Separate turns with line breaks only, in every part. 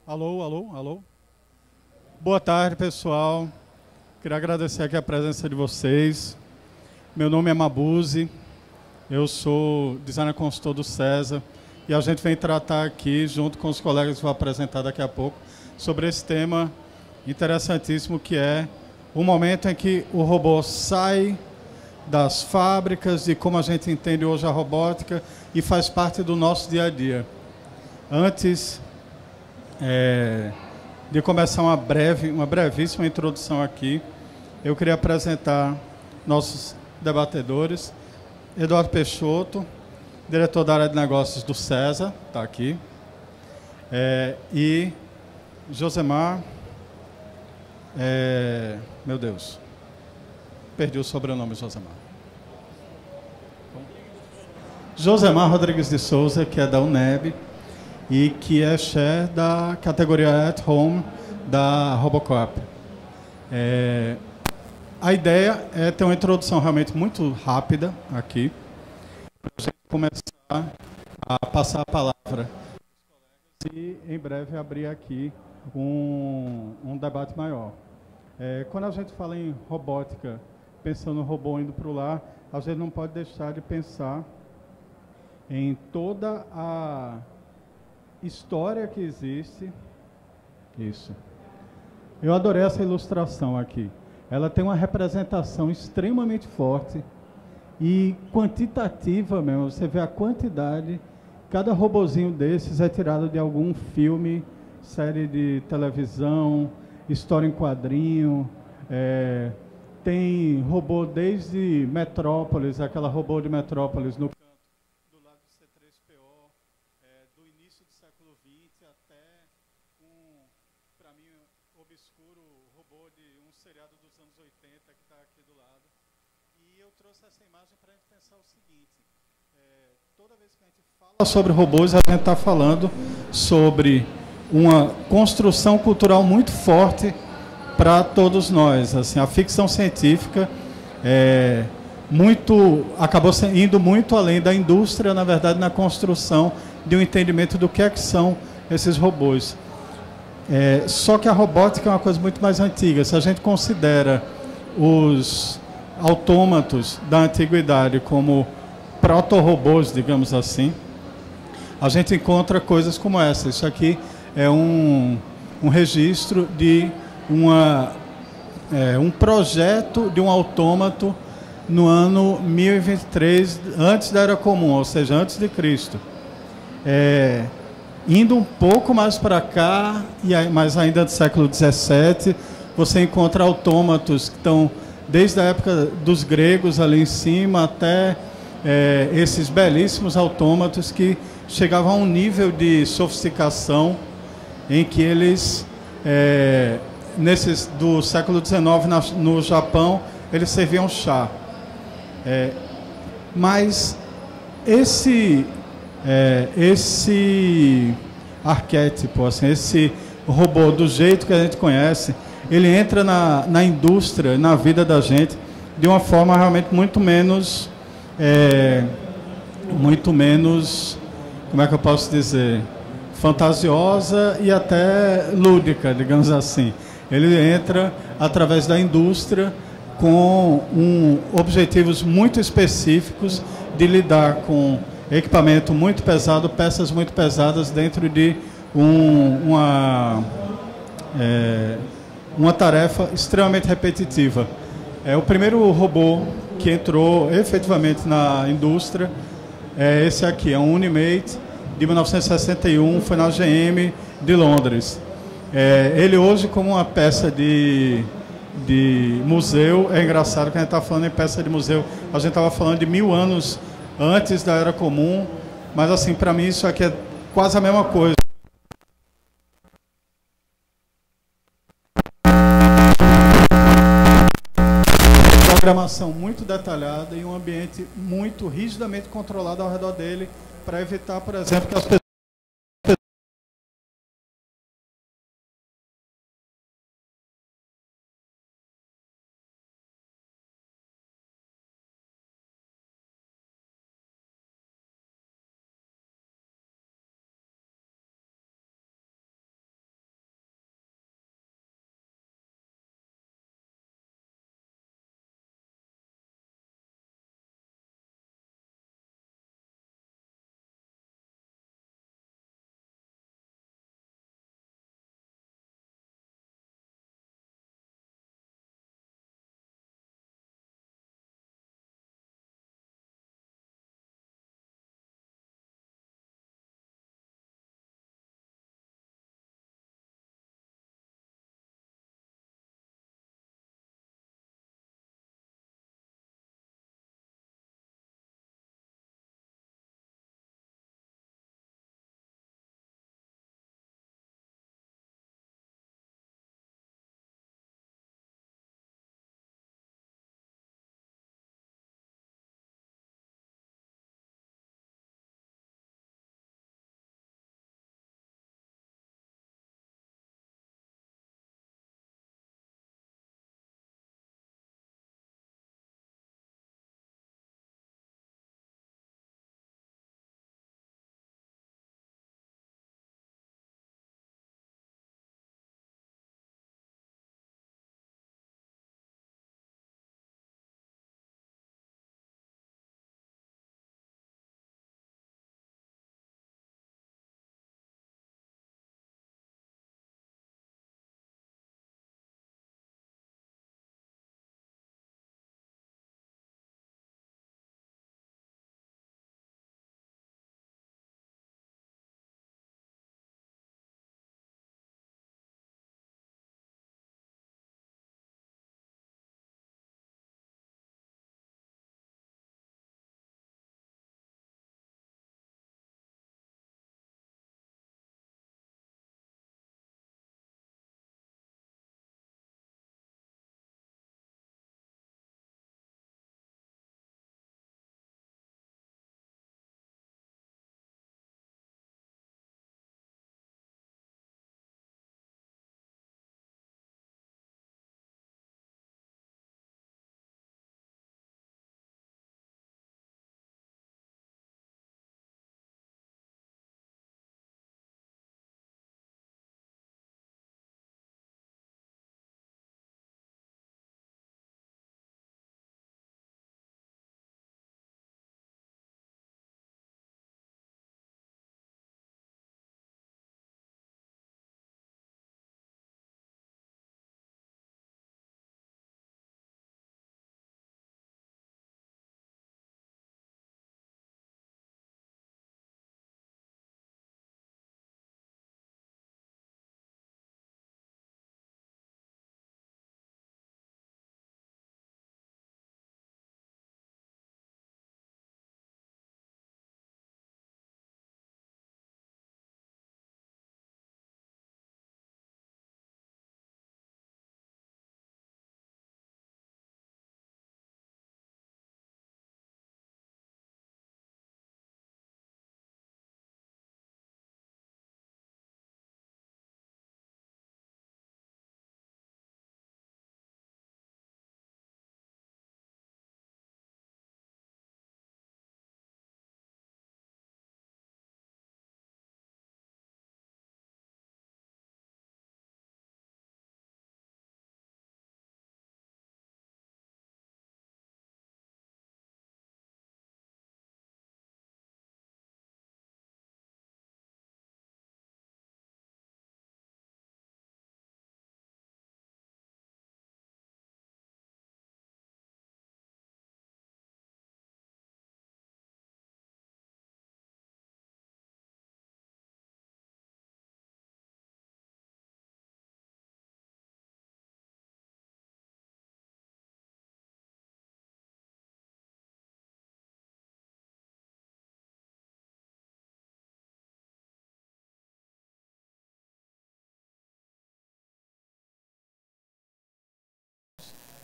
Alô, alô, alô. Boa tarde, pessoal. Queria agradecer aqui a presença de vocês. Meu nome é Mabuse, eu sou designer consultor do César e a gente vem tratar aqui, junto com os colegas que vou apresentar daqui a pouco, sobre esse tema interessantíssimo que é o momento em que o robô sai das fábricas e como a gente entende hoje a robótica e faz parte do nosso dia a dia. Antes de começar uma brevíssima introdução aqui, eu queria apresentar nossos debatedores. Eduardo Peixoto, diretor da área de negócios do César, está aqui. E Josemar, meu Deus, perdi o sobrenome, Josemar. Josemar Rodrigues de Souza, que é da UNEB e que é chefe da categoria At Home da Robocop. A ideia é ter uma introdução realmente muito rápida aqui, para a gente começar a passar a palavra e em breve abrir aqui um debate maior. Quando a gente fala em robótica, pensando no robô indo para o lar, a gente não pode deixar de pensar em toda a história que existe. Isso. Eu adorei essa ilustração aqui. Ela tem uma representação extremamente forte e quantitativa mesmo. Você vê a quantidade. Cada robozinho desses é tirado de algum filme, série de televisão, história em quadrinho. Tem robô desde Metrópolis, aquela robô de Metrópolis no canto do lado do C3PO, do início do século XX até para mim, obscuro robô de um seriado dos anos 80 que está aqui do lado. E eu trouxe essa imagem para a gente pensar o seguinte: toda vez que a gente fala sobre robôs, a gente está falando sobre uma construção cultural muito forte para todos nós. Assim, a ficção científica acabou indo muito além da indústria, na verdade, na construção de um entendimento do que são esses robôs. Só que a robótica é uma coisa muito mais antiga. Se a gente considera os autômatos da antiguidade como proto-robôs, digamos assim, a gente encontra coisas como essa. Isso aqui é um registro de um projeto de um autômato no ano 1023, antes da Era Comum, ou seja, antes de Cristo. Indo um pouco mais para cá, mas ainda do século XVII, você encontra autômatos que estão desde a época dos gregos ali em cima até esses belíssimos autômatos que chegavam a um nível de sofisticação em que eles, do século XIX no Japão, eles serviam chá. Mas esse arquétipo, assim, esse robô do jeito que a gente conhece, ele entra na indústria, na vida da gente, de uma forma realmente muito menos, como é que eu posso dizer, fantasiosa e até lúdica, digamos assim. Ele entra através da indústria com objetivos muito específicos de lidar com equipamento muito pesado, peças muito pesadas dentro de uma tarefa extremamente repetitiva. O primeiro robô que entrou efetivamente na indústria é esse aqui, é um Unimate de 1961, foi na GM de Londres. Ele hoje, como uma peça de museu, é engraçado que a gente está falando em peça de museu, a gente estava falando de 1000 anos antes da Era Comum, mas assim, para mim isso aqui é quase a mesma coisa. Programação muito detalhada e um ambiente muito rigidamente controlado ao redor dele para evitar, por exemplo, que as pessoas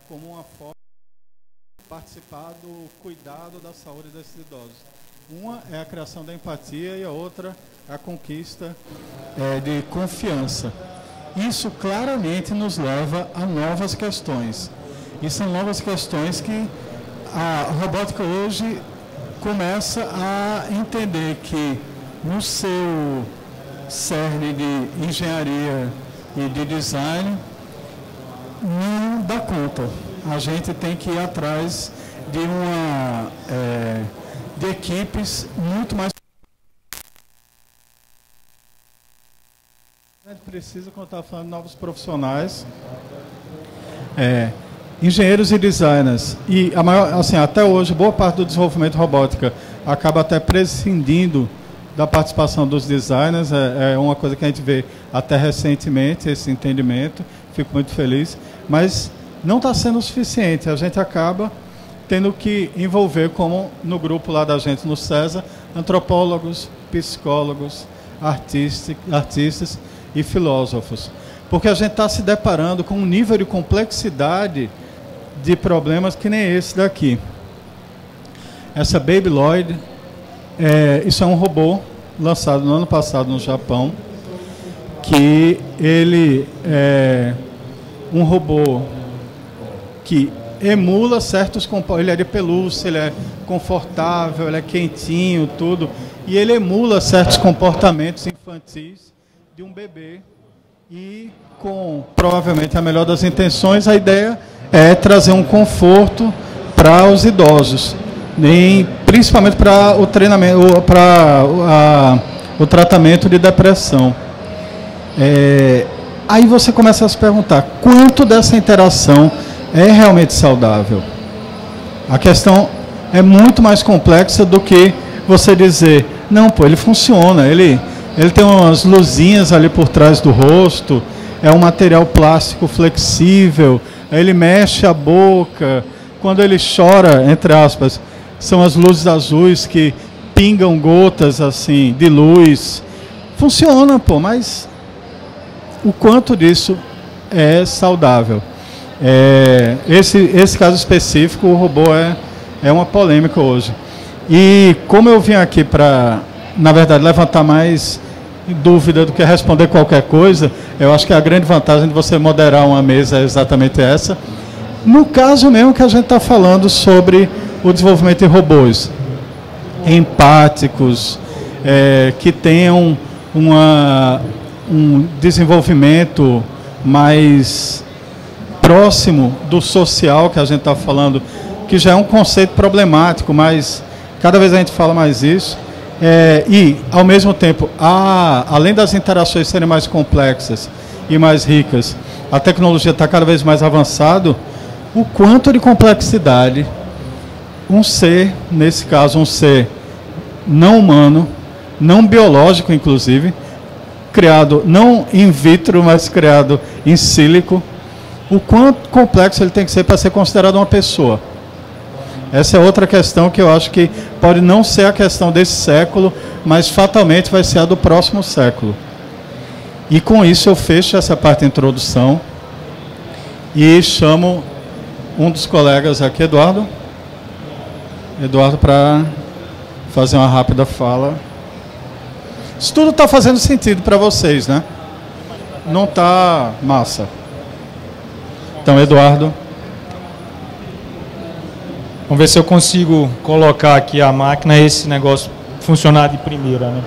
como uma forma de participar do cuidado da saúde desses idosos. Uma é a criação da empatia e a outra é a conquista de confiança. Isso claramente nos leva a novas questões. E são novas questões que a robótica hoje começa a entender que no seu cerne de engenharia e de design não dá conta. A gente tem que ir atrás de de equipes muito mais. A gente precisa, quando está falando de novos profissionais, engenheiros e designers. E a maior, assim, até hoje, boa parte do desenvolvimento de robótica acaba até prescindindo da participação dos designers. É uma coisa que a gente vê até recentemente, esse entendimento. Fico muito feliz. Mas não está sendo o suficiente. A gente acaba tendo que envolver, como no grupo lá da gente no César, antropólogos, psicólogos, artistas e filósofos. Porque a gente está se deparando com um nível de complexidade de problemas que nem esse daqui. Essa Baby Lloyd, isso é um robô lançado no ano passado no Japão, que ele é um robô que emula certos comportamentos. Ele é de pelúcia, ele é confortável, ele é quentinho, tudo. E ele emula certos comportamentos infantis de um bebê. E com, provavelmente, a melhor das intenções, a ideia é trazer um conforto para os idosos. Principalmente para o treinamento, para o tratamento de depressão. Aí você começa a se perguntar, quanto dessa interação é realmente saudável? A questão é muito mais complexa do que você dizer, não, pô, ele funciona, ele tem umas luzinhas ali por trás do rosto, é um material plástico flexível, ele mexe a boca, quando ele chora, entre aspas, são as luzes azuis que pingam gotas assim de luz. Funciona, pô, mas o quanto disso é saudável? Esse caso específico, o robô é uma polêmica hoje. E como eu vim aqui para, na verdade, levantar mais dúvida do que responder qualquer coisa, eu acho que a grande vantagem de você moderar uma mesa é exatamente essa. No caso mesmo que a gente está falando sobre o desenvolvimento de robôs empáticos, que tenham um desenvolvimento mais próximo do social que a gente está falando, que já é um conceito problemático, mas cada vez a gente fala mais isso. E, ao mesmo tempo, além das interações serem mais complexas e mais ricas, a tecnologia está cada vez mais avançada, o quanto de complexidade um ser, nesse caso um ser não humano, não biológico inclusive, criado não in vitro, mas criado in silico, o quanto complexo ele tem que ser para ser considerado uma pessoa. Essa é outra questão que eu acho que pode não ser a questão desse século, mas fatalmente vai ser a do próximo século. E com isso eu fecho essa parte de introdução e chamo um dos colegas aqui, Eduardo, para fazer uma rápida fala. Isso tudo está fazendo sentido para vocês, né? Não está massa. Então, Eduardo.
Vamos ver se eu consigo colocar aqui a máquina e esse negócio funcionar de primeira, né?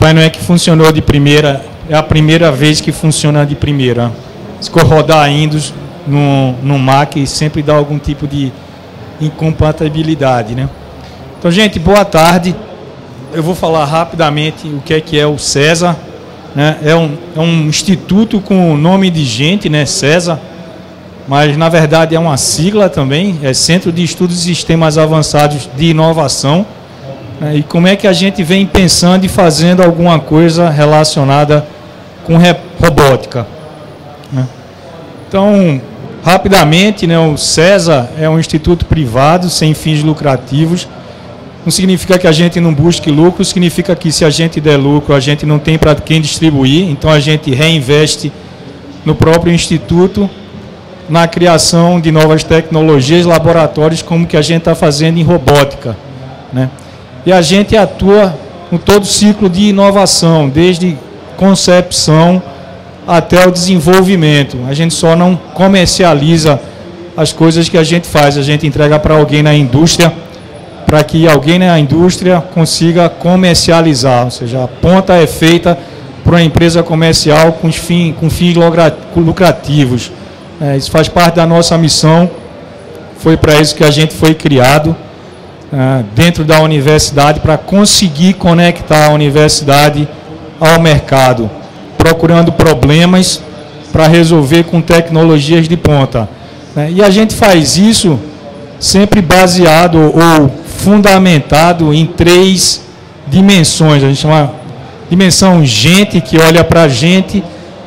Rapaz, não é que funcionou de primeira, é a primeira vez que funciona de primeira. Se eu rodar ainda, no Mac sempre dá algum tipo de incompatibilidade, né? Então, gente, boa tarde. Eu vou falar rapidamente o que é o CESA, né? É um instituto com nome de gente, né? CESA, mas na verdade é uma sigla também, é Centro de Estudos e Sistemas Avançados de Inovação. E como é que a gente vem pensando e fazendo alguma coisa relacionada com robótica, né? Então, rapidamente, né, o CESA é um instituto privado sem fins lucrativos. Não significa que a gente não busque lucro, significa que se a gente der lucro, a gente não tem para quem distribuir, então a gente reinveste no próprio instituto, na criação de novas tecnologias, laboratórios, como que a gente está fazendo em robótica, né? E a gente atua em todo o ciclo de inovação, desde concepção até o desenvolvimento. A gente só não comercializa as coisas que a gente faz, a gente entrega para alguém na indústria, para que alguém na indústria consiga comercializar, ou seja, a ponta é feita para uma empresa comercial com fins lucrativos. Isso faz parte da nossa missão, foi para isso que a gente foi criado dentro da universidade, para conseguir conectar a universidade ao mercado, procurando problemas para resolver com tecnologias de ponta. E a gente faz isso sempre baseado ou fundamentado em 3 dimensões. A gente chama dimensão gente, que olha para a gente,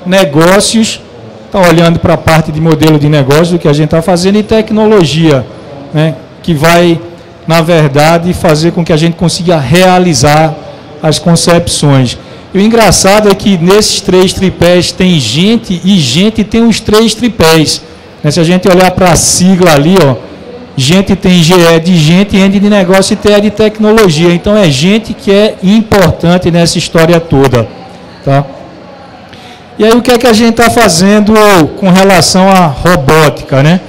negócios, está olhando para a parte de modelo de negócio do que a gente está fazendo, e tecnologia, né, que vai, na verdade, fazer com que a gente consiga realizar as concepções. E o engraçado é que nesses 3 tripés tem gente, e gente tem os 3 tripés. Se a gente olhar para a sigla ali, ó, gente tem GE de gente, N de negócio e TE de tecnologia. Então é gente que é importante nessa história toda, tá? E aí o que é que a gente está fazendo com relação à robótica, né?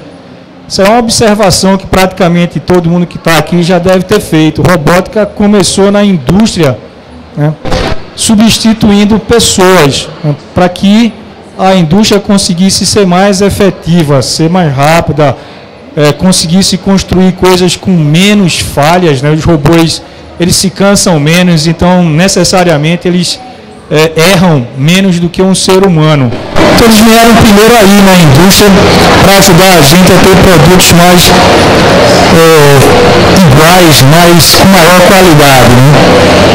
Isso é uma observação que praticamente todo mundo que está aqui já deve ter feito. Robótica começou na indústria, né, substituindo pessoas, né, para que a indústria conseguisse ser mais efetiva, ser mais rápida, conseguisse construir coisas com menos falhas, né? Os robôs, eles se cansam menos, então necessariamente eles erram menos do que um ser humano. Então eles vieram primeiro aí na indústria para ajudar a gente a ter produtos mais iguais, mas com maior qualidade, né?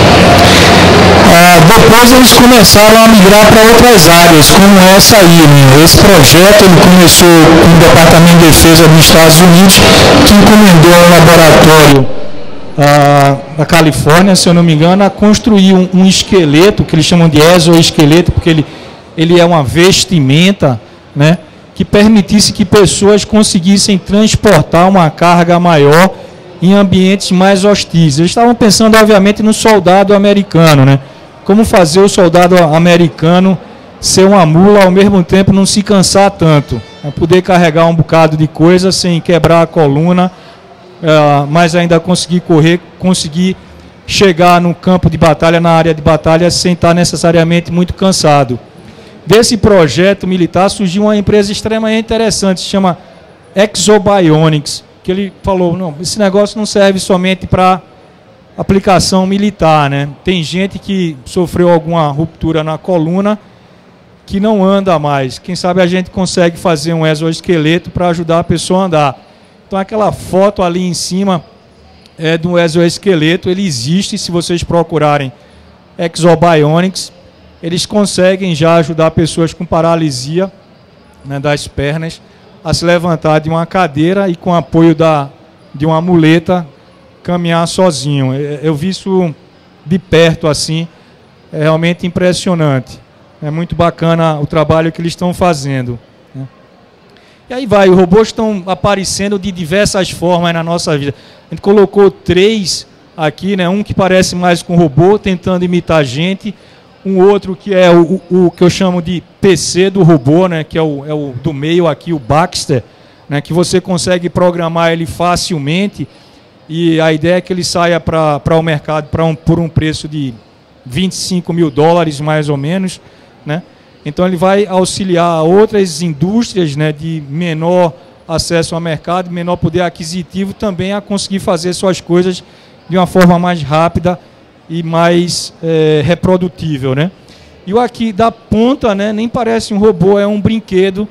Depois eles começaram a migrar para outras áreas, como essa aí, né? Esse projeto ele começou com o Departamento de Defesa dos Estados Unidos, que encomendou um laboratório da Califórnia, se eu não me engano, a construir um esqueleto, que eles chamam de exoesqueleto, porque ele é uma vestimenta, né, que permitisse que pessoas conseguissem transportar uma carga maior em ambientes mais hostis. Eles estavam pensando, obviamente, no soldado americano, né? Como fazer o soldado americano ser uma mula, ao mesmo tempo não se cansar tanto, poder carregar um bocado de coisa sem quebrar a coluna, mas ainda conseguir correr, conseguir chegar no campo de batalha, na área de batalha, sem estar necessariamente muito cansado. Desse projeto militar surgiu uma empresa extremamente interessante, se chama Exobionics, que ele falou, não, esse negócio não serve somente para aplicação militar, né? Tem gente que sofreu alguma ruptura na coluna que não anda mais. Quem sabe a gente consegue fazer um exoesqueleto para ajudar a pessoa a andar. Então aquela foto ali em cima é do exoesqueleto, ele existe, se vocês procurarem Exobionics, eles conseguem já ajudar pessoas com paralisia, né, das pernas a se levantar de uma cadeira e com apoio de uma muleta caminhar sozinho. Eu vi isso de perto assim, é realmente impressionante. É muito bacana o trabalho que eles estão fazendo, né? E aí vai, os robôs estão aparecendo de diversas formas na nossa vida. A gente colocou 3 aqui, né? Um que parece mais com robô, tentando imitar gente. Um outro que é o que eu chamo de PC do robô, né? Que é o do meio aqui, o Baxter, né? Que você consegue programar ele facilmente. E a ideia é que ele saia para o mercado por um preço de $25 mil, mais ou menos, né? Então ele vai auxiliar outras indústrias, né, de menor acesso ao mercado, menor poder aquisitivo, também a conseguir fazer suas coisas de uma forma mais rápida e mais reprodutível, né? E o aqui da ponta, né, nem parece um robô, é um brinquedo,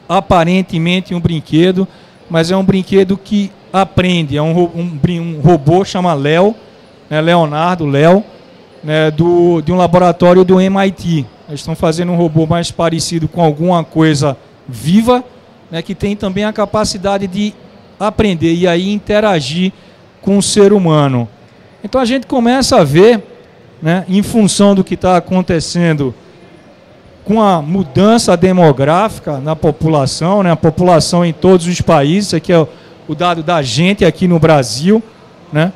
aparentemente um brinquedo, mas é um brinquedo que aprende. É um robô, chama Léo, né, Leonardo, Léo, né, de um laboratório do MIT. Eles estão fazendo um robô mais parecido com alguma coisa viva, né, que tem também a capacidade de aprender e aí interagir com o ser humano. Então a gente começa a ver, né, em função do que está acontecendo com a mudança demográfica na população, né, a população em todos os países, aqui é o dado da gente aqui no Brasil, né,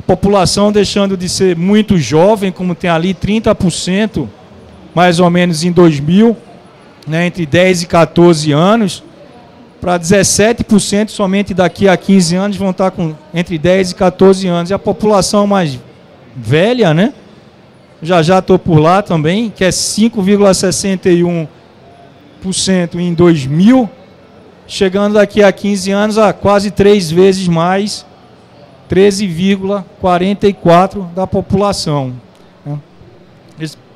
população deixando de ser muito jovem, como tem ali 30%, mais ou menos em 2000, né, entre 10 e 14 anos, para 17% somente daqui a 15 anos vão estar com entre 10 e 14 anos. E a população mais velha, né, já estou por lá também, que é 5,61% em 2000, chegando daqui a 15 anos a quase 3 vezes mais, 13,44% da população.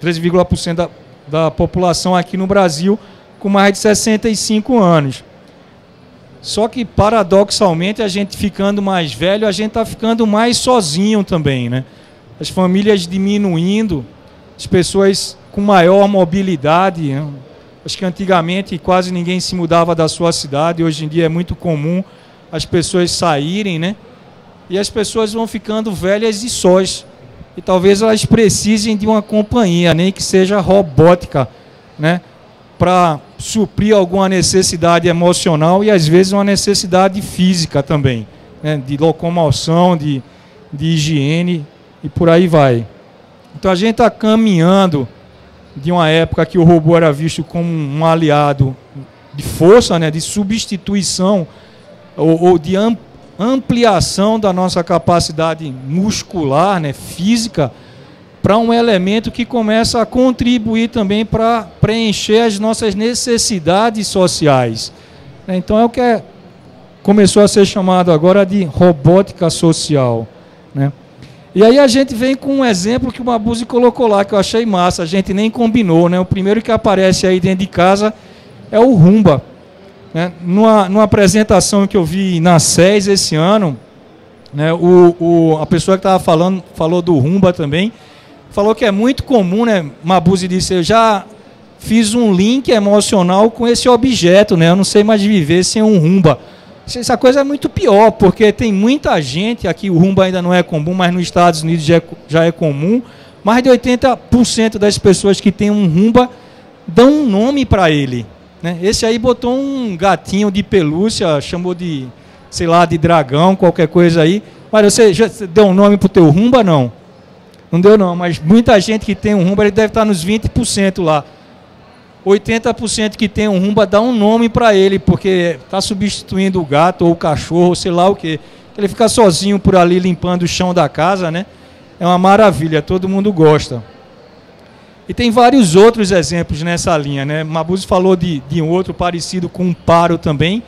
13,1% da população aqui no Brasil com mais de 65 anos. Só que, paradoxalmente, a gente ficando mais velho, a gente está ficando mais sozinho também, né? As famílias diminuindo, as pessoas com maior mobilidade, né? Acho que antigamente quase ninguém se mudava da sua cidade, hoje em dia é muito comum as pessoas saírem, né? E as pessoas vão ficando velhas e sós. E talvez elas precisem de uma companhia, nem que seja robótica, né, para suprir alguma necessidade emocional e às vezes uma necessidade física também, né, de locomoção, de higiene e por aí vai. Então a gente está caminhando de uma época que o robô era visto como um aliado de força, né, de substituição ou de ampliação da nossa capacidade muscular, né, física, para um elemento que começa a contribuir também para preencher as nossas necessidades sociais. Então é o que começou a ser chamado agora de robótica social, né? E aí a gente vem com um exemplo que o Mabuse colocou lá, que eu achei massa, a gente nem combinou, né? O primeiro que aparece aí dentro de casa é o Roomba. Né? Numa apresentação que eu vi na SES esse ano, né, a pessoa que estava falou do Roomba também, falou que é muito comum, né, Mabuse disse, eu já fiz um link emocional com esse objeto, né, eu não sei mais viver sem um Roomba. Essa coisa é muito pior, porque tem muita gente, aqui o Roomba ainda não é comum, mas nos Estados Unidos já é comum, mais de 80% das pessoas que têm um Roomba dão um nome para ele. Né? Esse aí botou um gatinho de pelúcia, chamou de, sei lá, de dragão, qualquer coisa aí. Mas você já deu um nome para o teu Roomba, não? Não deu não, mas muita gente que tem um Roomba, ele deve estar nos 20% lá. 80% que tem um Roomba dá um nome para ele, porque está substituindo o gato ou o cachorro, sei lá o quê. Ele fica sozinho por ali limpando o chão da casa, né? É uma maravilha, todo mundo gosta. E tem vários outros exemplos nessa linha, né? Mabuse falou de um outro parecido com um Paro também,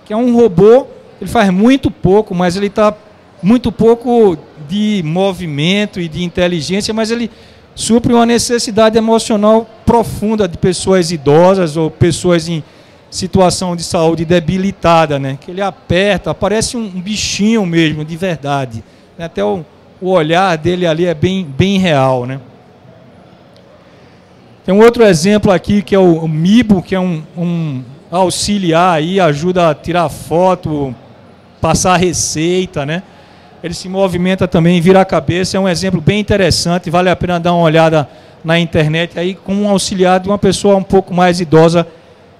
que é um robô, ele faz muito pouco, mas ele está muito pouco de movimento e de inteligência, mas ele supre uma necessidade emocional profunda de pessoas idosas ou pessoas em situação de saúde debilitada, né? Que ele aperta, parece um bichinho mesmo, de verdade. Até o olhar dele ali é bem real, né? Tem um outro exemplo aqui que é o Mibo, que é um auxiliar aí, ajuda a tirar foto, passar receita, né? Ele se movimenta também, vira a cabeça, é um exemplo bem interessante, vale a pena dar uma olhada na internet aí com um auxiliar de uma pessoa um pouco mais idosa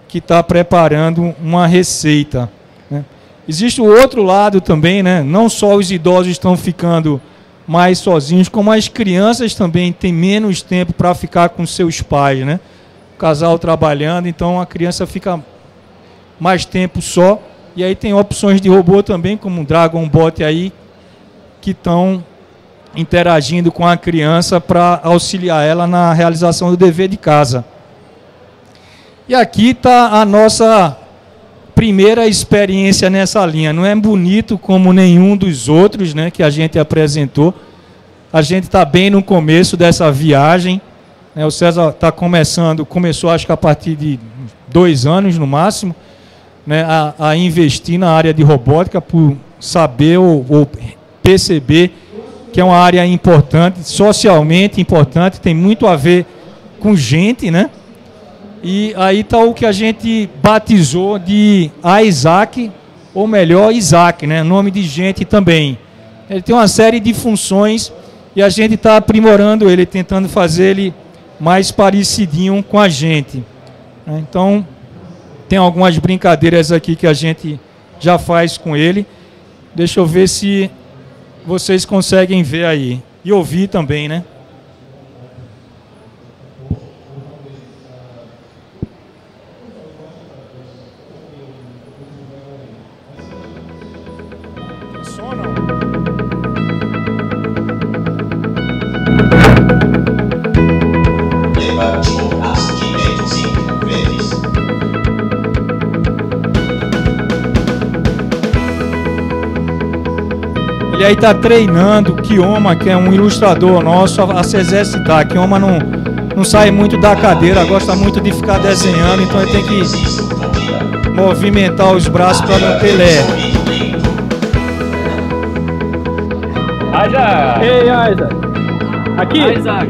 que está preparando uma receita, né? Existe o outro lado também, né? Não só os idosos estão ficando mais sozinhos, como as crianças também têm menos tempo para ficar com seus pais, né? O casal trabalhando, então a criança fica mais tempo só, e aí tem opções de robô também, como o Dragon Bot aí, que estão interagindo com a criança para auxiliar ela na realização do dever de casa, E aqui está a nossa primeira experiência nessa linha. Não é bonito como nenhum dos outros, né, que a gente apresentou. A gente está bem no começo dessa viagem. Né, o César está começou acho que a partir de 2 anos no máximo, né, a investir na área de robótica por saber ou perceber que é uma área importante, socialmente importante, tem muito a ver com gente, né? E aí está o que a gente batizou de Isaac, ou melhor, Isaac, né? Nome de gente também. Ele tem uma série de funções e a gente está aprimorando ele, tentando fazer ele mais parecidinho com a gente. Então, tem algumas brincadeiras aqui que a gente já faz com ele. Deixa eu ver se vocês conseguem ver aí. E ouvir também, né? Ele aí está treinando o Kioma, que é um ilustrador nosso, a se exercitar. Kioma não sai muito da cadeira, gosta muito de ficar desenhando, então ele tem que movimentar os braços para não ter lé.
Isaac!
Ei, Isaac! Aqui!
Isaac!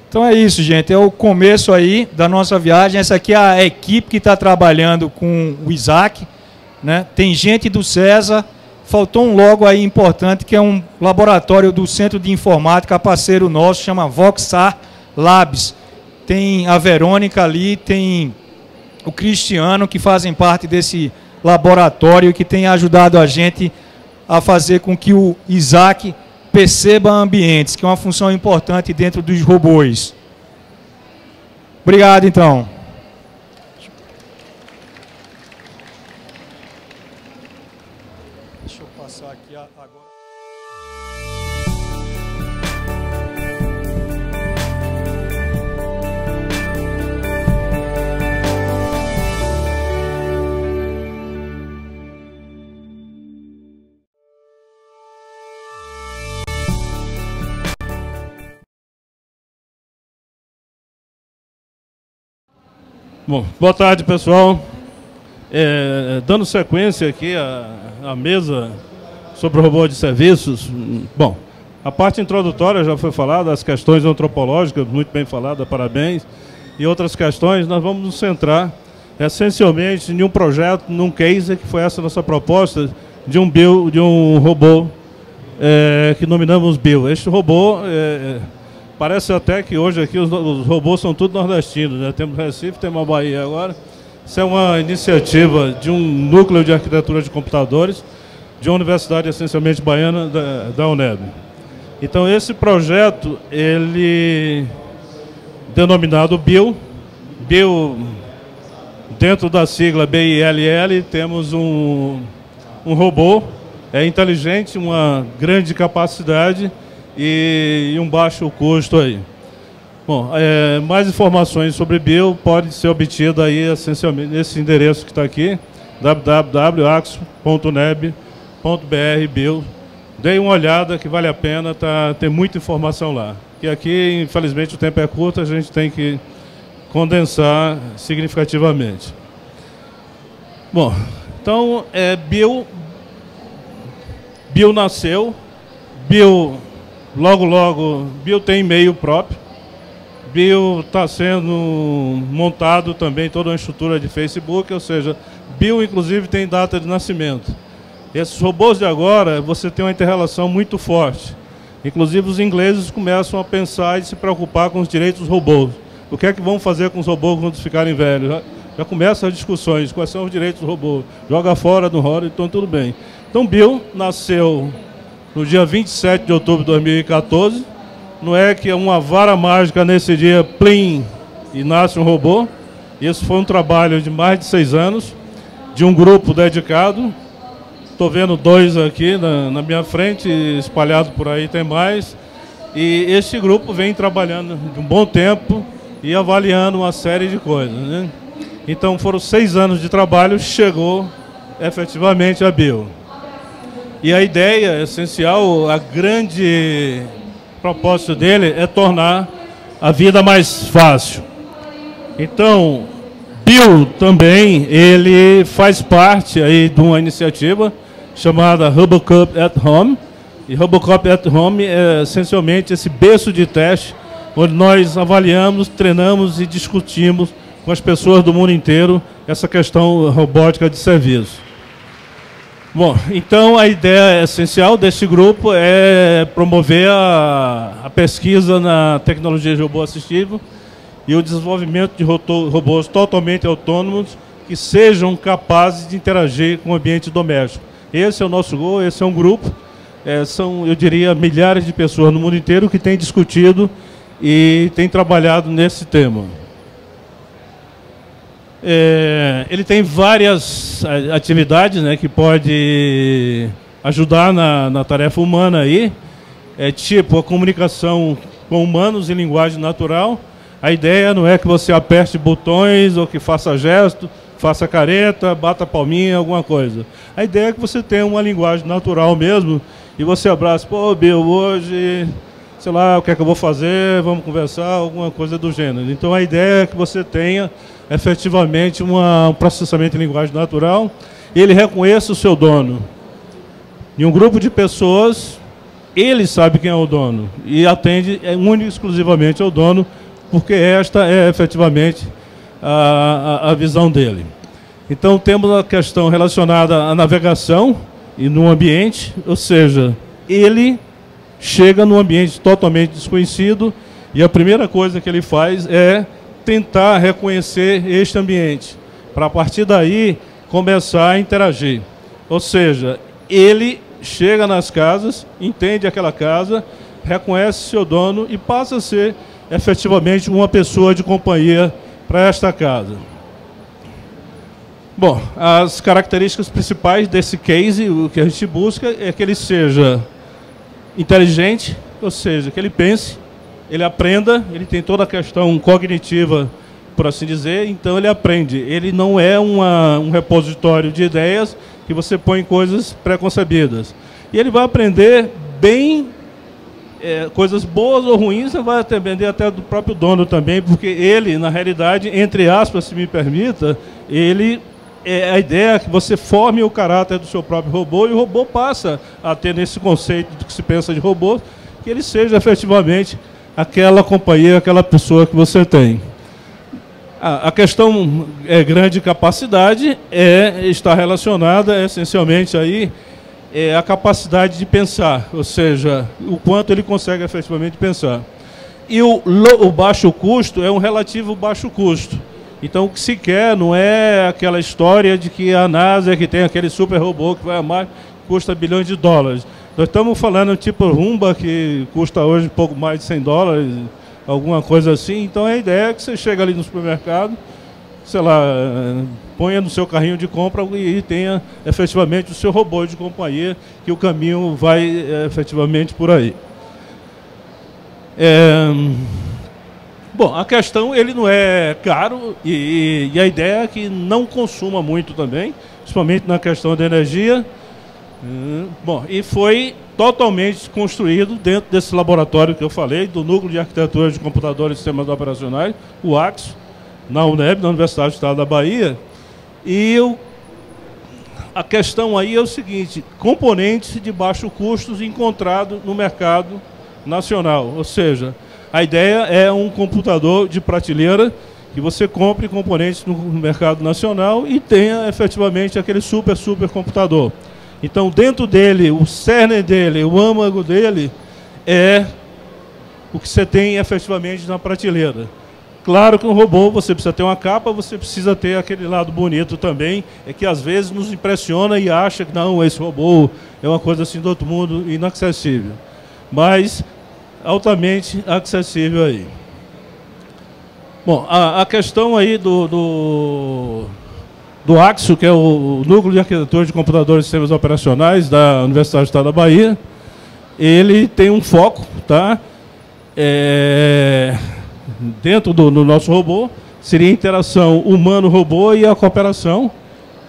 Então é isso, gente. É o começo aí da nossa viagem. Essa aqui é a equipe que está trabalhando com o Isaac, né? Tem gente do César. Faltou um logo aí importante, que é um laboratório do Centro de Informática, parceiro nosso, chama Voxar Labs. Tem a Verônica ali, tem o Cristiano, que fazem parte desse laboratório, que tem ajudado a gente a fazer com que o Isaac perceba ambientes, que é uma função importante dentro dos robôs. Obrigado, então. Deixa eu passar aqui agora.
Bom, boa tarde, pessoal. Dando sequência aqui à mesa sobre o robô de serviços. Bom, a parte introdutória já foi falada, as questões antropológicas, muito bem falada, parabéns. E outras questões, nós vamos nos centrar essencialmente em um projeto, num case, que foi essa nossa proposta de um robô que nominamos Bill. Este robô... parece até que hoje aqui os robôs são tudo nordestinos, né? Temos Recife, temos a Bahia agora. Isso é uma iniciativa de um núcleo de arquitetura de computadores de uma universidade essencialmente baiana da UNEB. Então esse projeto, ele denominado Bill, dentro da sigla BILL, temos um robô inteligente, uma grande capacidade e um baixo custo aí. Bom, mais informações sobre Bill pode ser obtida aí essencialmente nesse endereço que está aqui, www.axo.neb.br/Bill. Dê uma olhada que vale a pena, tem muita informação lá. E aqui, infelizmente, o tempo é curto, a gente tem que condensar significativamente. Bom, então, Bill nasceu, logo, Bill tem e-mail próprio. Bill está sendo montado também toda uma estrutura de Facebook, ou seja, Bill inclusive tem data de nascimento. Esses robôs de agora, você tem uma inter-relação muito forte. Inclusive os ingleses começam a pensar e se preocupar com os direitos dos robôs. O que é que vão fazer com os robôs quando ficarem velhos? Já começam as discussões, quais são os direitos dos robôs. Joga fora, não roda, então tudo bem. Então Bill nasceu no dia 27 de outubro de 2014. Não é que é uma vara mágica nesse dia, plim, e nasce um robô. Isso foi um trabalho de mais de 6 anos, de um grupo dedicado. Estou vendo 2 aqui na minha frente, espalhado por aí tem mais. E este grupo vem trabalhando de um bom tempo e avaliando uma série de coisas, né? Então foram 6 anos de trabalho, chegou efetivamente a Bio. E a ideia essencial, a grande propósito dele é tornar a vida mais fácil. Então, Bio também, ele faz parte aí de uma iniciativa chamada Robocop at Home. E Robocop at Home é essencialmente esse berço de teste, onde nós avaliamos, treinamos e discutimos com as pessoas do mundo inteiro essa questão robótica de serviço. Bom, então a ideia essencial desse grupo é promover a pesquisa na tecnologia de robô assistivo e o desenvolvimento de robôs totalmente autônomos que sejam capazes de interagir com o ambiente doméstico. Esse é o nosso gol, esse é um grupo, são, eu diria, milhares de pessoas no mundo inteiro que têm discutido e têm trabalhado nesse tema. Ele tem várias atividades, né, que pode ajudar na tarefa humana aí, tipo a comunicação com humanos em linguagem natural. A ideia não é que você aperte botões ou que faça gesto, faça careta, bata palminha, alguma coisa. A ideia é que você tenha uma linguagem natural mesmo e você abraça, pô, Bio, hoje, sei lá, o que é que eu vou fazer, vamos conversar, alguma coisa do gênero. Então a ideia é que você tenha efetivamente um processamento em linguagem natural e ele reconheça o seu dono. Em um grupo de pessoas, ele sabe quem é o dono e atende único e exclusivamente ao dono, porque esta é efetivamente a visão dele. Então temos a questão relacionada à navegação e no ambiente, ou seja, ele chega num ambiente totalmente desconhecido e a primeira coisa que ele faz é tentar reconhecer este ambiente, para a partir daí começar a interagir. Ou seja, ele chega nas casas, entende aquela casa, reconhece seu dono e passa a ser efetivamente uma pessoa de companhia para esta casa. Bom, as características principais desse case, o que a gente busca é que ele seja inteligente, ou seja, que ele pense, ele aprenda, ele tem toda a questão cognitiva, por assim dizer, então ele aprende. Ele não é um repositório de ideias que você põe coisas pré-concebidas. E ele vai aprender bem, coisas boas ou ruins, você vai aprender até do próprio dono também, porque ele, na realidade, entre aspas, se me permita, a ideia é que você forme o caráter do seu próprio robô e o robô passa a ter nesse conceito do que se pensa de robô, que ele seja efetivamente aquela companhia, aquela pessoa que você tem. A questão grande capacidade está relacionada essencialmente aí a capacidade de pensar, ou seja, o quanto ele consegue efetivamente pensar. E o baixo custo é um relativo baixo custo. Então o que se quer não é aquela história de que a NASA que tem aquele super robô que vai amar, custa bilhões de dólares. Nós estamos falando tipo Roomba, que custa hoje pouco mais de 100 dólares, alguma coisa assim. Então a ideia é que você chega ali no supermercado, sei lá, ponha no seu carrinho de compra e tenha efetivamente o seu robô de companhia, que o caminho vai efetivamente por aí. Bom, a questão, ele não é caro e a ideia é que não consuma muito também, principalmente na questão da energia. Bom, e foi totalmente construído dentro desse laboratório que eu falei, do Núcleo de Arquitetura de Computadores e Sistemas Operacionais, o AXO, na UNEB, na Universidade do Estado da Bahia. E a questão aí é o seguinte: componentes de baixo custo encontrados no mercado nacional. Ou seja, a ideia é um computador de prateleira que você compre componentes no mercado nacional e tenha efetivamente aquele super computador. Então, dentro dele, o cerne dele, o âmago dele, é o que você tem efetivamente na prateleira. Claro que um robô, você precisa ter uma capa, você precisa ter aquele lado bonito também, é que às vezes nos impressiona e acha que não, esse robô é uma coisa assim do outro mundo, inacessível. Mas altamente acessível aí. Bom, a questão aí do Axio, que é o Núcleo de Arquitetura de Computadores e Sistemas Operacionais da Universidade do Estado da Bahia, ele tem um foco, tá? Dentro do nosso robô, seria a interação humano-robô e a cooperação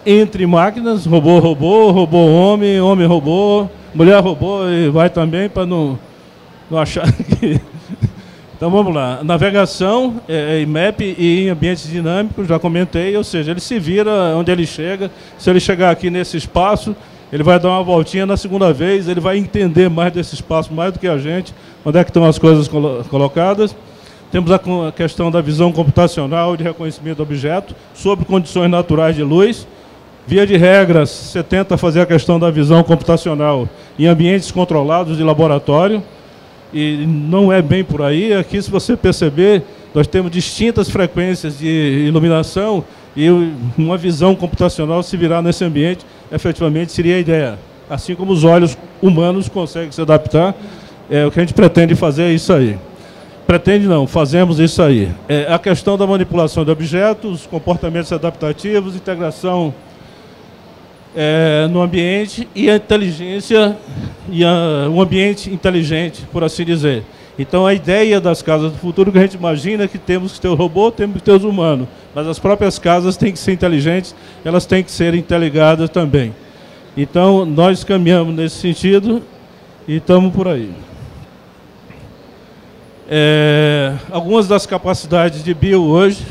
entre máquinas, robô-robô, robô-homem, homem-robô, mulher-robô, e vai também para não achar que... Então vamos lá, navegação, IMAP e em ambientes dinâmicos, já comentei, ou seja, ele se vira onde ele chega. Se ele chegar aqui nesse espaço, ele vai dar uma voltinha na segunda vez, ele vai entender mais desse espaço, mais do que a gente, onde é que estão as coisas colocadas. Temos a questão da visão computacional de reconhecimento do objeto, sob condições naturais de luz. Via de regra, você tenta fazer a questão da visão computacional em ambientes controlados de laboratório, e não é bem por aí. Aqui, se você perceber, nós temos distintas frequências de iluminação e uma visão computacional se virar nesse ambiente, efetivamente seria a ideia. Assim como os olhos humanos conseguem se adaptar, o que a gente pretende fazer é isso aí. Pretende não, fazemos isso aí. A questão da manipulação de objetos, comportamentos adaptativos, integração no ambiente e a inteligência, e um ambiente inteligente, por assim dizer. Então, a ideia das casas do futuro que a gente imagina é que temos que ter o robô, temos que ter os humanos, mas as próprias casas têm que ser inteligentes, elas têm que ser interligadas também. Então, nós caminhamos nesse sentido e estamos por aí. Algumas das capacidades de bio hoje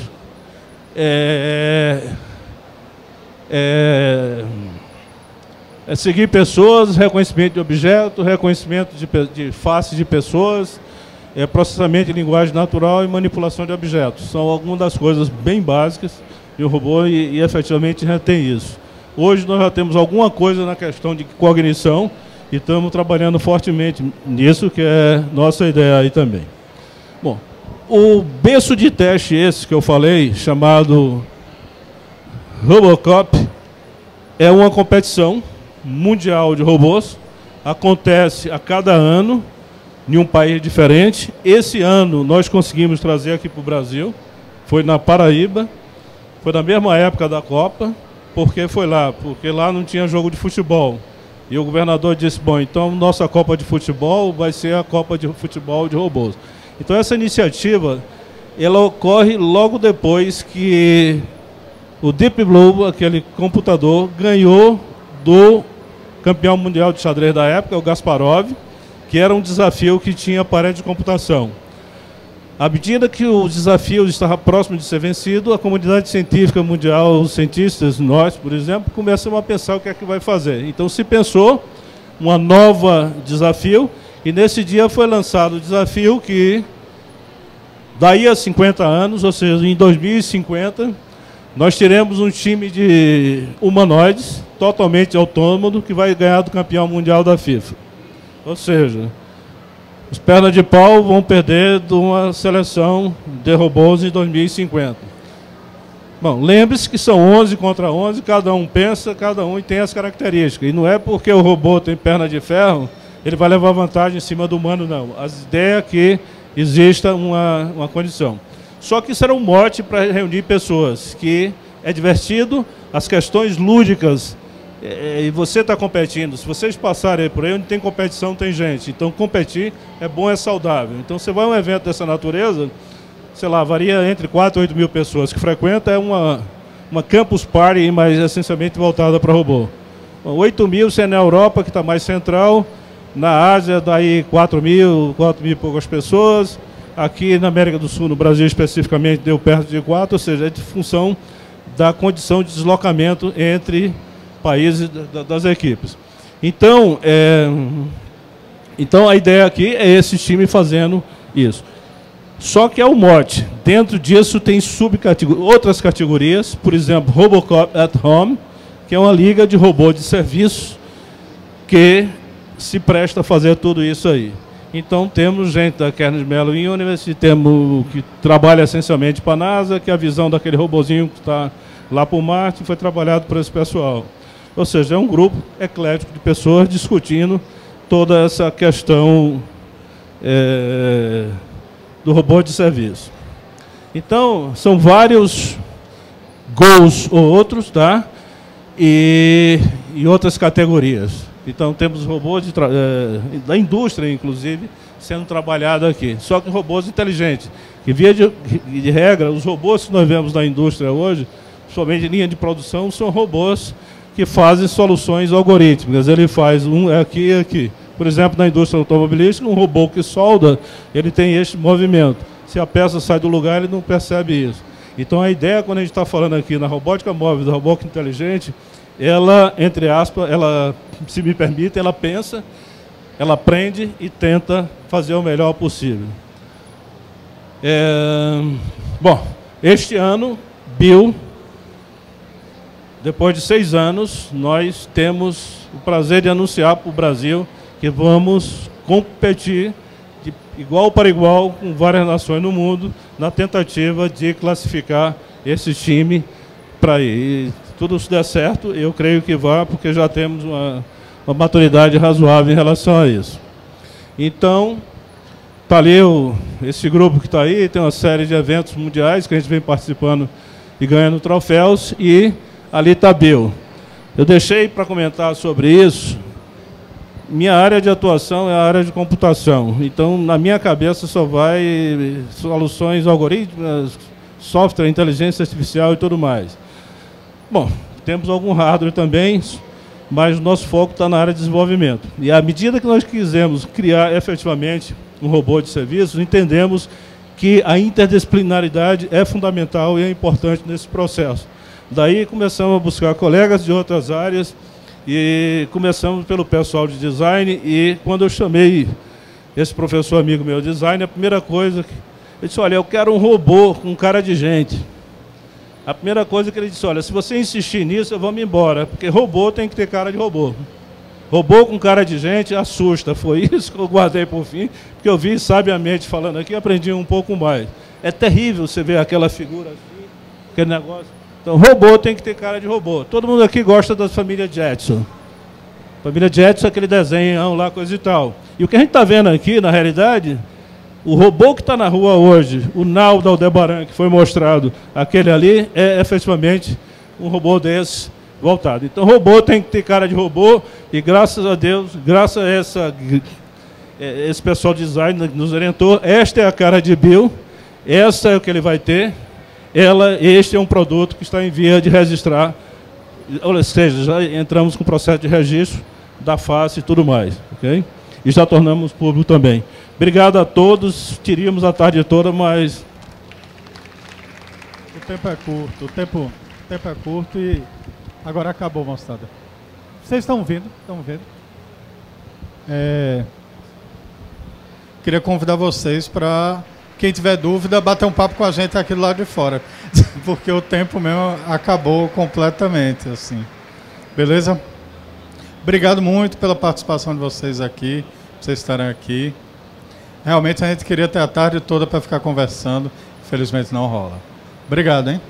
seguir pessoas, reconhecimento de objetos, reconhecimento de face de pessoas, processamento de linguagem natural e manipulação de objetos. São algumas das coisas bem básicas de um robô e efetivamente já tem isso. Hoje nós já temos alguma coisa na questão de cognição e estamos trabalhando fortemente nisso, que é nossa ideia aí também. Bom, o berço de teste esse que eu falei, chamado Robocop, é uma competição mundial de robôs, acontece a cada ano em um país diferente. Esse ano nós conseguimos trazer aqui para o Brasil, foi na Paraíba, foi na mesma época da Copa, porque lá não tinha jogo de futebol. E o governador disse, bom, então nossa Copa de Futebol vai ser a Copa de Futebol de robôs. Então essa iniciativa, ela ocorre logo depois que o Deep Blue, aquele computador, ganhou do campeão mundial de xadrez da época, o Kasparov, que era um desafio que tinha parede de computação. À medida que o desafio estava próximo de ser vencido, a comunidade científica mundial, os cientistas, nós, por exemplo, começamos a pensar o que é que vai fazer. Então se pensou uma nova desafio, e nesse dia foi lançado o desafio que, daí a 50 anos, ou seja, em 2050, nós teremos um time de humanoides totalmente autônomo que vai ganhar do campeão mundial da FIFA. Ou seja, os pernas de pau vão perder de uma seleção de robôs em 2050. Bom, lembre-se que são 11 contra 11, cada um pensa, cada um tem as características. E não é porque o robô tem perna de ferro, ele vai levar vantagem em cima do humano, não. A ideia é que exista uma condição. Só que isso era um mote para reunir pessoas, que é divertido, as questões lúdicas, e você está competindo. Se vocês passarem por aí, onde tem competição, tem gente. Então, competir é bom, é saudável. Então, você vai a um evento dessa natureza, sei lá, varia entre 4 e 8 mil pessoas que frequenta, é uma campus party, mas essencialmente voltada para robô. 8 mil, se é na Europa, que está mais central, na Ásia, daí 4 mil e poucas pessoas. Aqui na América do Sul, no Brasil especificamente, deu perto de 4, ou seja, é de função da condição de deslocamento entre países das equipes. Então, a ideia aqui é esse time fazendo isso. Só que é o mote. Dentro disso tem outras categorias, por exemplo, Robocop at Home, que é uma liga de robô de serviço que se presta a fazer tudo isso aí. Então temos gente da Carnegie Mellon University, temos que trabalha essencialmente para a NASA, que a visão daquele robozinho que está lá para o Marte foi trabalhado por esse pessoal. Ou seja, é um grupo eclético de pessoas discutindo toda essa questão do robô de serviço. Então, são vários goals ou outros, tá? E outras categorias. Então, temos robôs da indústria, inclusive, sendo trabalhado aqui. Só que robôs inteligentes. Que, via de regra, os robôs que nós vemos na indústria hoje, somente em linha de produção, são robôs que fazem soluções algorítmicas. Ele faz aqui e aqui. Por exemplo, na indústria automobilística, um robô que solda, ele tem este movimento. Se a peça sai do lugar, ele não percebe isso. Então, a ideia, quando a gente está falando aqui na robótica móvel, da robótica inteligente, ela, entre aspas, ela, se me permite, ela pensa, ela aprende e tenta fazer o melhor possível. Bom, este ano, Bill, depois de 6 anos, nós temos o prazer de anunciar para o Brasil que vamos competir de igual para igual com várias nações no mundo na tentativa de classificar esse time para ir. E tudo se der certo, eu creio que vá, porque já temos uma maturidade razoável em relação a isso. Então, está ali esse grupo que está aí, tem uma série de eventos mundiais que a gente vem participando e ganhando troféus, e ali está Bill. Eu deixei para comentar sobre isso. Minha área de atuação é a área de computação. Então, na minha cabeça só vai soluções algorítmicas, software, inteligência artificial e tudo mais. Bom, temos algum hardware também, mas o nosso foco está na área de desenvolvimento. E à medida que nós quisemos criar efetivamente um robô de serviços, entendemos que a interdisciplinaridade é fundamental e é importante nesse processo. Daí começamos a buscar colegas de outras áreas e começamos pelo pessoal de design. E quando eu chamei esse professor amigo meu de design, a primeira coisa, ele disse, olha, eu quero um robô com cara de gente. A primeira coisa que ele disse, olha, se você insistir nisso, eu vou me embora, porque robô tem que ter cara de robô. Robô com cara de gente assusta. Foi isso que eu guardei por fim, porque eu vi sabiamente falando aqui e aprendi um pouco mais. É terrível você ver aquela figura assim, aquele negócio. Então, robô tem que ter cara de robô. Todo mundo aqui gosta da família Jetson. Família Jetson é aquele desenho lá, coisa e tal. E o que a gente está vendo aqui, na realidade, o robô que está na rua hoje, o Now da Aldebaran, que foi mostrado, aquele ali, é efetivamente um robô desse voltado. Então, robô tem que ter cara de robô, e graças a Deus, graças a esse pessoal de design que nos orientou, esta é a cara de Bill, essa é o que ele vai ter. Este é um produto que está em via de registrar, ou seja, já entramos com o processo de registro da face e tudo mais, ok? E já tornamos público também. Obrigado a todos, teríamos a tarde toda, mas...
O tempo é curto, o tempo é curto e agora acabou, moçada. Vocês estão vendo? Queria convidar vocês para... Quem tiver dúvida, bater um papo com a gente aqui do lado de fora. Porque o tempo mesmo acabou completamente, assim. Beleza? Obrigado muito pela participação de vocês aqui, vocês estarem aqui. Realmente a gente queria ter a tarde toda para ficar conversando. Infelizmente não rola. Obrigado, hein?